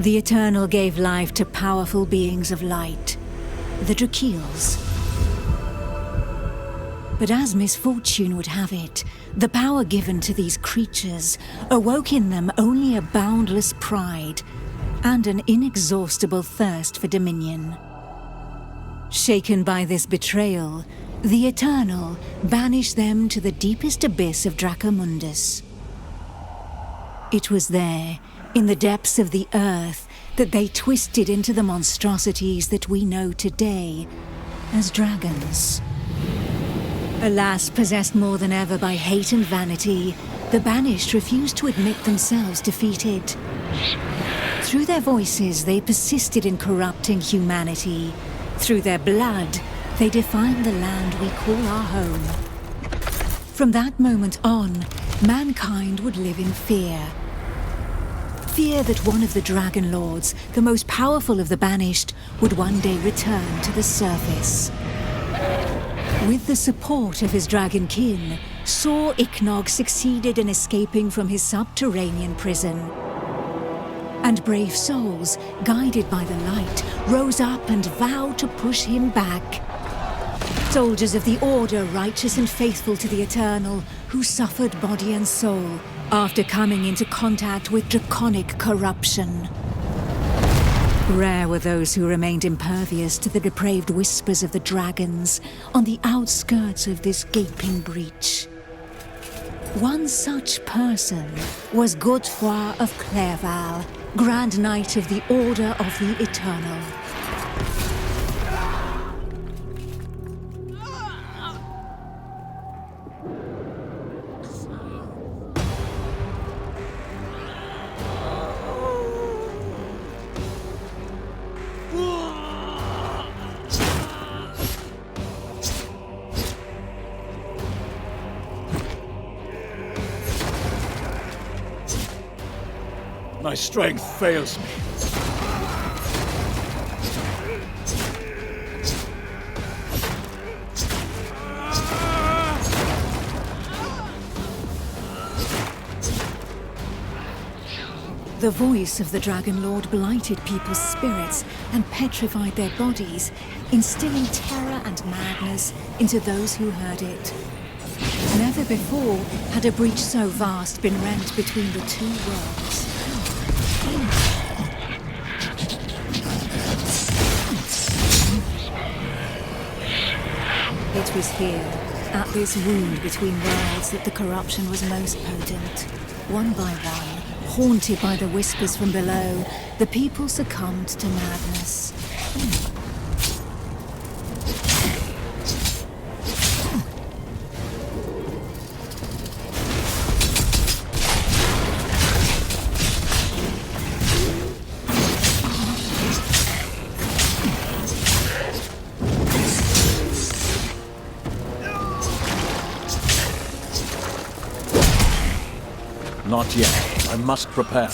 The Eternal gave life to powerful beings of light, the Drakeels. But as misfortune would have it, the power given to these creatures awoke in them only a boundless pride and an inexhaustible thirst for dominion. Shaken by this betrayal, the Eternal banished them to the deepest abyss of Dracomundus. It was there, in the depths of the earth, that they twisted into the monstrosities that we know today as dragons. Alas, possessed more than ever by hate and vanity, the Banished refused to admit themselves defeated. Through their voices, they persisted in corrupting humanity. Through their blood, they defined the land we call our home. From that moment on, mankind would live in fear. Fear that one of the Dragon Lords, the most powerful of the Banished, would one day return to the surface. With the support of his Dragonkin, Saw Ichnog succeeded in escaping from his subterranean prison. And brave souls, guided by the light, rose up and vowed to push him back. Soldiers of the Order, righteous and faithful to the Eternal, who suffered body and soul after coming into contact with draconic corruption. Rare were those who remained impervious to the depraved whispers of the dragons on the outskirts of this gaping breach. One such person was Godefroy of Clerval, Grand Knight of the Order of the Eternal. My strength fails me. The voice of the Dragon Lord blighted people's spirits and petrified their bodies, instilling terror and madness into those who heard it. Never before had a breach so vast been rent between the two worlds. It was here, at this wound between worlds, that the corruption was most potent. One by one, haunted by the whispers from below, the people succumbed to madness. Not yet. I must prepare.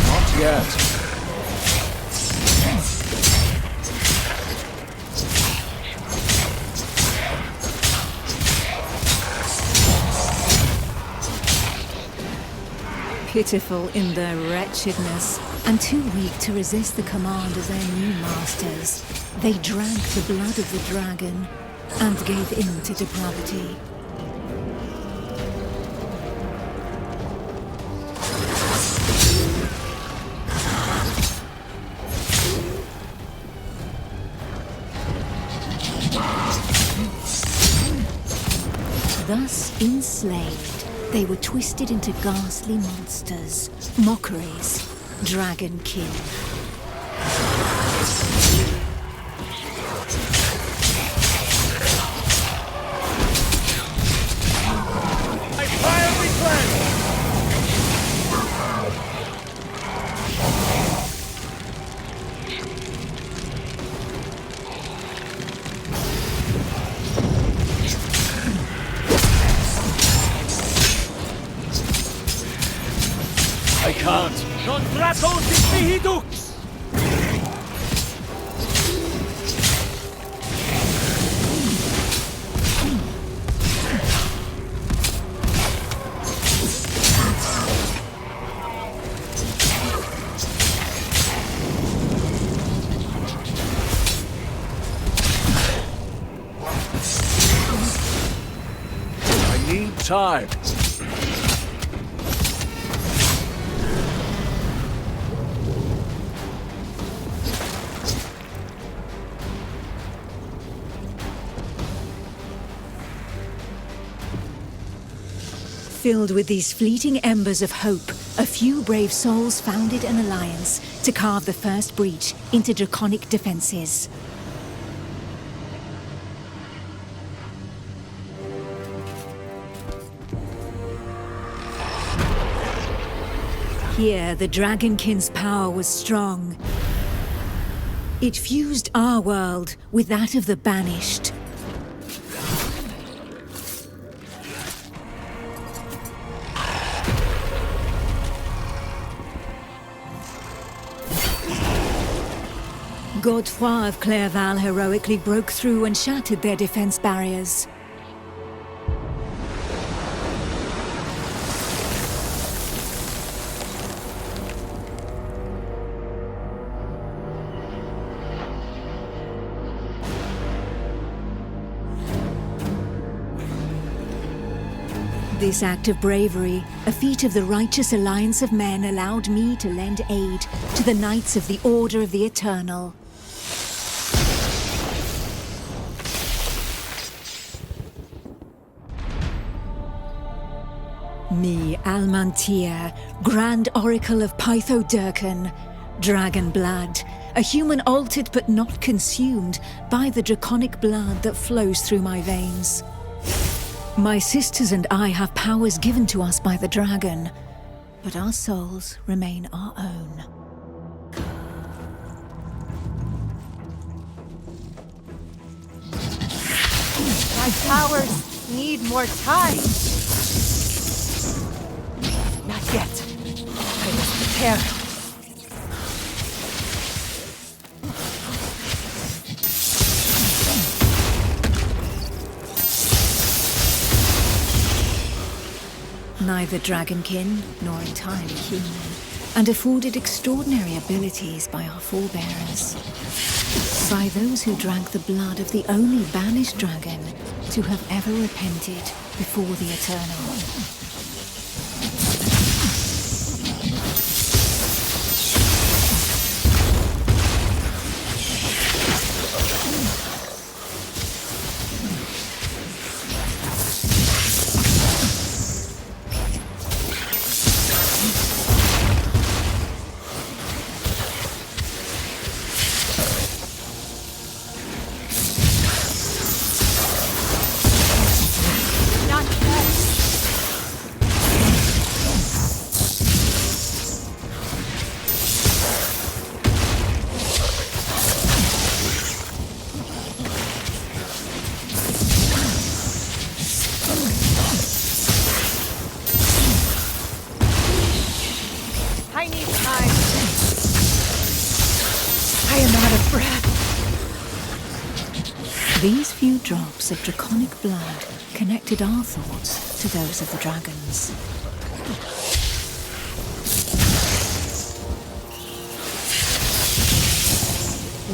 Not yet. Pitiful in their wretchedness, and too weak to resist the command of their new masters, they drank the blood of the dragon and gave in to depravity. Thus enslaved, they were twisted into ghastly monsters, mockeries, Dragonkin. I fire reclaim! I can't. Non grasp Totis mihi dux! Time. Filled with these fleeting embers of hope, a few brave souls founded an alliance to carve the first breach into draconic defenses. Here, the Dragonkin's power was strong. It fused our world with that of the Banished. Godefroy of Clairval heroically broke through and shattered their defense barriers. This act of bravery, a feat of the righteous alliance of men, allowed me to lend aid to the Knights of the Order of the Eternal. Me, Almantir, Grand Oracle of Pythodurcan, Dragon Blood, a human altered but not consumed by the draconic blood that flows through my veins. My sisters and I have powers given to us by the dragon, but our souls remain our own. My powers need more time. Not yet. I must prepare. Neither dragonkin nor entirely human, and afforded extraordinary abilities by our forebearers. By those who drank the blood of the only banished dragon to have ever repented before the Eternal. These few drops of draconic blood connected our thoughts to those of the dragons.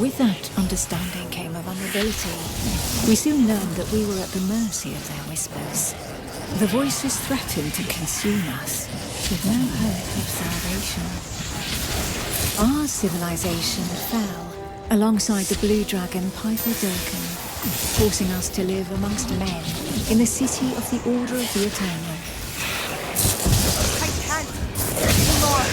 With that understanding came a vulnerability. We soon learned that we were at the mercy of their whispers. The voices threatened to consume us, with no hope of salvation. Our civilization fell alongside the blue dragon Pythodurcan, forcing us to live amongst men in the city of the Order of the Eternal. I can't anymore.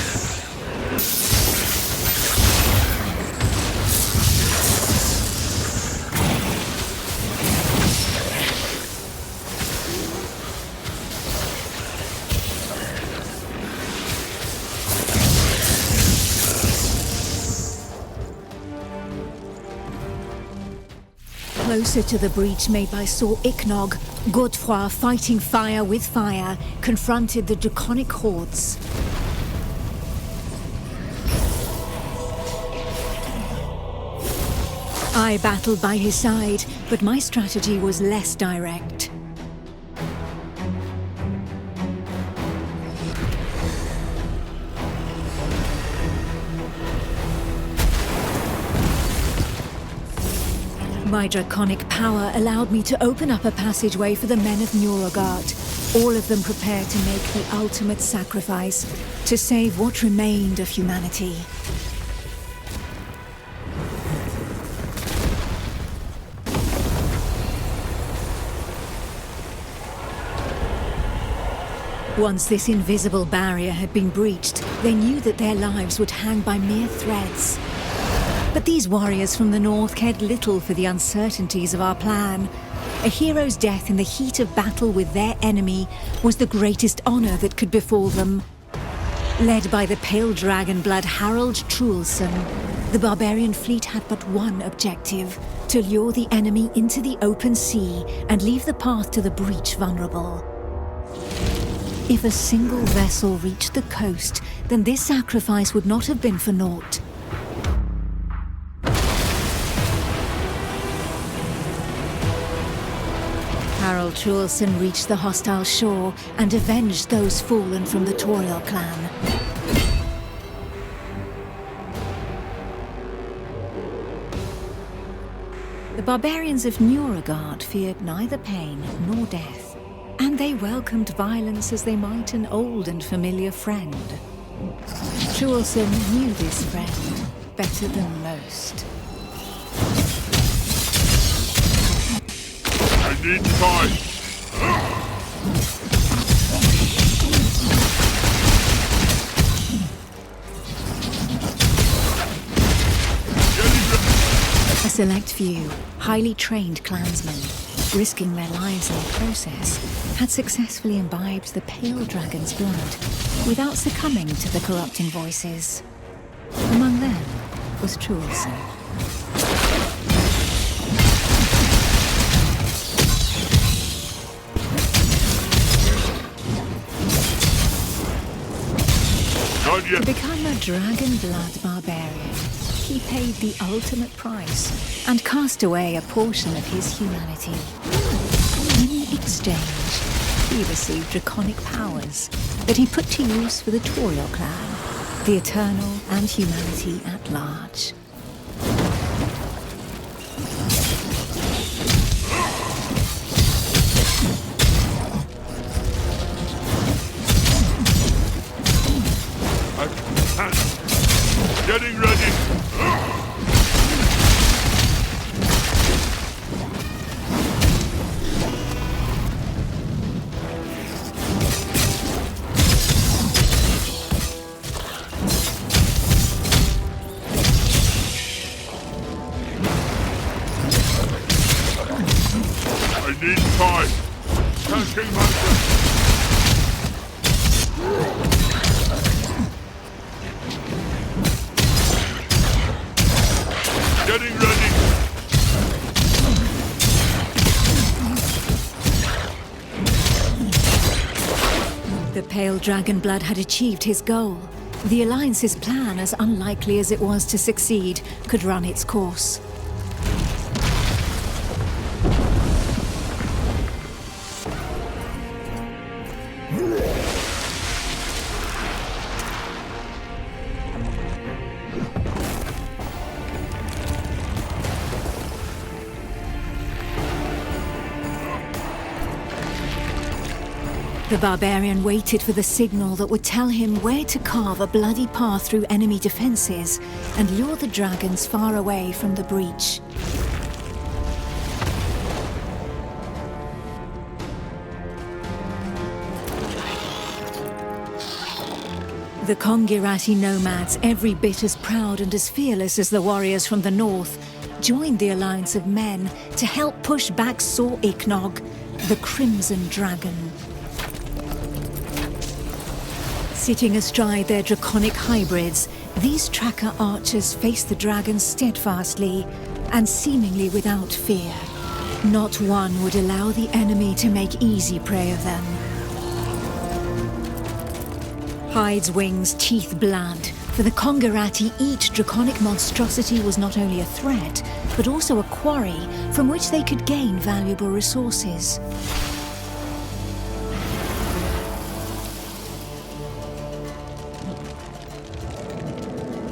Closer to the breach made by Sir Ichnog, Godefroy, fighting fire with fire, confronted the draconic hordes. I battled by his side, but my strategy was less direct. My draconic power allowed me to open up a passageway for the men of Nurogard, all of them prepared to make the ultimate sacrifice to save what remained of humanity. Once this invisible barrier had been breached, they knew that their lives would hang by mere threads. But these warriors from the north cared little for the uncertainties of our plan. A hero's death in the heat of battle with their enemy was the greatest honor that could befall them. Led by the pale dragon blood Harald Truelson, the barbarian fleet had but one objective: to lure the enemy into the open sea and leave the path to the breach vulnerable. If a single vessel reached the coast, then this sacrifice would not have been for naught. Harald Truelson reached the hostile shore and avenged those fallen from the Toriel clan. The barbarians of Nurogard feared neither pain nor death, and they welcomed violence as they might an old and familiar friend. Truelson knew this friend better than most. I need time. A select few, highly trained clansmen, risking their lives in the process, had successfully imbibed the pale dragon's blood without succumbing to the corrupting voices. Among them was Truelson. To become a dragon blood barbarian, he paid the ultimate price and cast away a portion of his humanity. In exchange, he received draconic powers that he put to use for the Toriel clan, the Eternal, and humanity at large. Getting ready. I need time. Tanking myself. Getting ready. The pale dragon blood had achieved his goal. The Alliance's plan, as unlikely as it was to succeed, could run its course. The barbarian waited for the signal that would tell him where to carve a bloody path through enemy defenses and lure the dragons far away from the breach. The Kongirati nomads, every bit as proud and as fearless as the warriors from the north, joined the alliance of men to help push back Sor Iknog, the Crimson Dragon. Sitting astride their draconic hybrids, these tracker archers faced the dragons steadfastly and seemingly without fear. Not one would allow the enemy to make easy prey of them. Hides, wings, teeth, blood, For the Kongarati, each draconic monstrosity was not only a threat, but also a quarry from which they could gain valuable resources.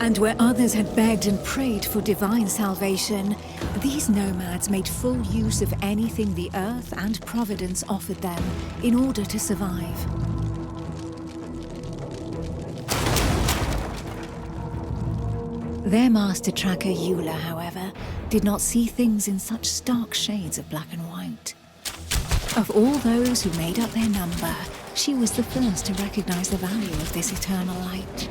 And where others had begged and prayed for divine salvation, these nomads made full use of anything the earth and Providence offered them in order to survive. Their master tracker Eula, however, did not see things in such stark shades of black and white. Of all those who made up their number, she was the first to recognize the value of this eternal light.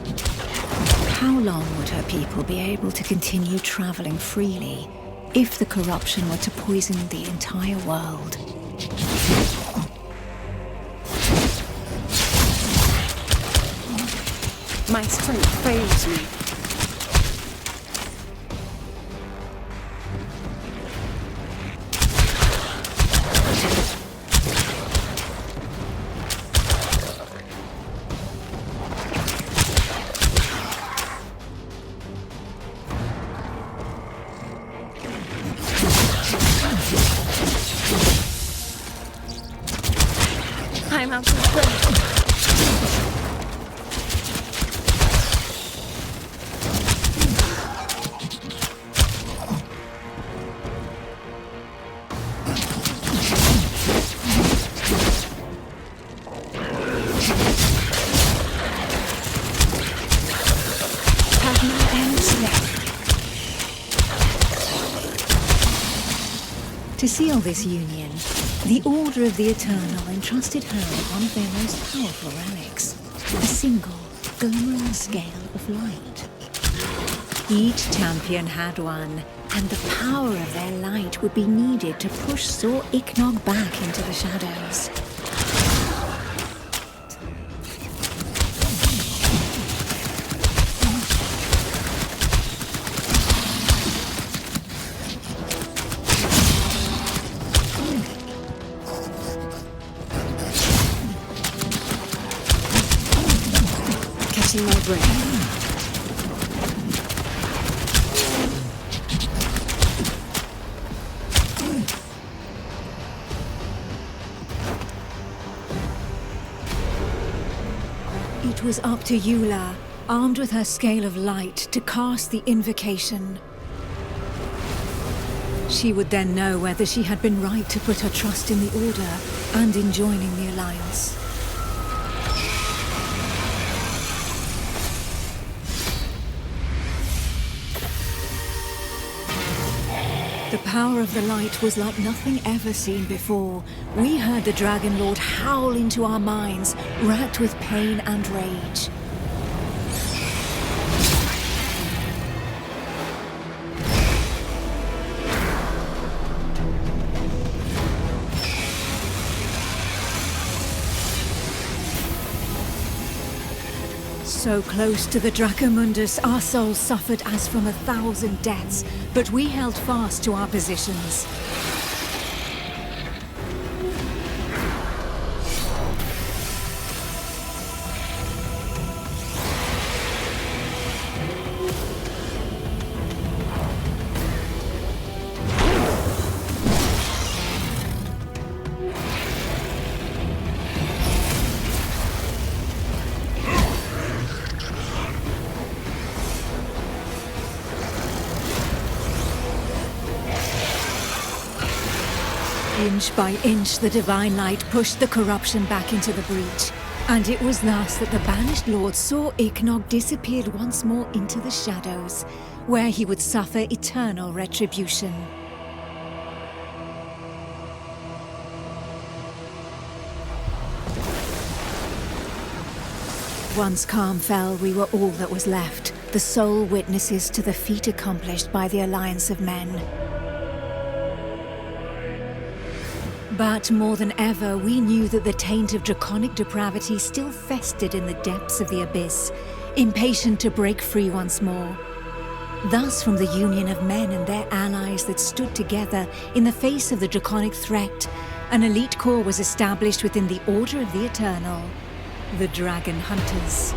How long would her people be able to continue traveling freely if the corruption were to poison the entire world? My strength fails me. I'm out of breath. Have no ends left. To seal this union, the Order of the Eternal entrusted her with one of their most powerful relics, a single, glimmering scale of light. Each champion had one, and the power of their light would be needed to push Sor Iknog back into the shadows. Catching my breath. It was up to Eula, armed with her scale of light, to cast the invocation. She would then know whether she had been right to put her trust in the Order and in joining the Alliance. The power of the light was like nothing ever seen before. We heard the Dragon Lord howl into our minds, racked with pain and rage. So close to the Dracomundus, our souls suffered as from 1,000 deaths, but we held fast to our positions. Inch by inch, the divine light pushed the corruption back into the breach. And it was thus that the banished lord Sor Iknog disappeared once more into the shadows, where he would suffer eternal retribution. Once calm fell, we were all that was left, the sole witnesses to the feat accomplished by the Alliance of Men. But more than ever, we knew that the taint of draconic depravity still festered in the depths of the abyss, impatient to break free once more. Thus, from the union of men and their allies that stood together in the face of the draconic threat, an elite corps was established within the Order of the Eternal, the Dragon Hunters.